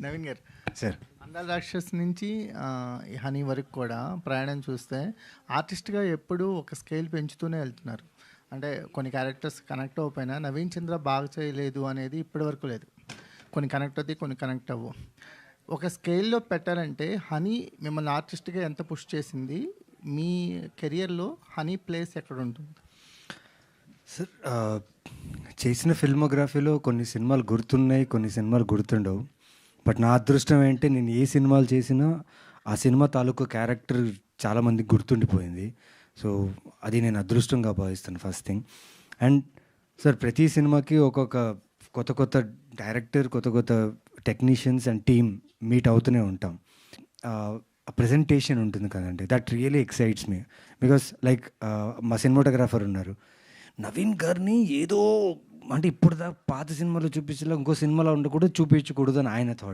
నవీన్ గారు, సార్ అందాల రాక్షస్ నుంచి ఈ హనీ వరకు కూడా ప్రయాణం చూస్తే ఆర్టిస్ట్గా ఎప్పుడూ ఒక స్కేల్ పెంచుతూనే వెళ్తున్నారు. అంటే కొన్ని క్యారెక్టర్స్ కనెక్ట్ అవ్వకపోయినా నవీన్ చంద్ర బాగా చేయలేదు అనేది ఇప్పటివరకు లేదు. కొన్ని కనెక్ట్ అవుతాయి, కొన్ని కనెక్ట్ అవ్వవు. ఒక స్కేల్లో పెట్టాలంటే హనీ మిమ్మల్ని ఆర్టిస్ట్గా ఎంత పుష్ చేసింది? మీ కెరియర్లో హనీ ప్లేస్ ఎక్కడ ఉంటుంది? సార్ చేసిన ఫిల్మోగ్రఫీలో కొన్ని సినిమాలు గుర్తున్నాయి, కొన్ని సినిమాలు గుర్తుండవు. బట్ నా అదృష్టం ఏంటి, నేను ఏ సినిమాలు చేసినా ఆ సినిమా తాలూకు క్యారెక్టర్ చాలామందికి గుర్తుండిపోయింది. సో అది నేను అదృష్టంగా భావిస్తాను ఫస్ట్ థింగ్. అండ్ సార్ ప్రతి సినిమాకి ఒక్కొక్క కొత్త కొత్త డైరెక్టర్, కొత్త కొత్త టెక్నీషియన్స్ అండ్ టీమ్ మీట్ అవుతూనే ఉంటాం. ఆ ప్రెజెంటేషన్ ఉంటుంది కదండి, that really excites me. Because like మా సినిమాటోగ్రాఫర్ ఉన్నారు, నవీన్ గారిని ఏదో అంటే ఇప్పుడు పాత సినిమాలో చూపించేలా ఇంకో సినిమాలో ఉండకూడదు, చూపించకూడదు అని ఆయన థాట్.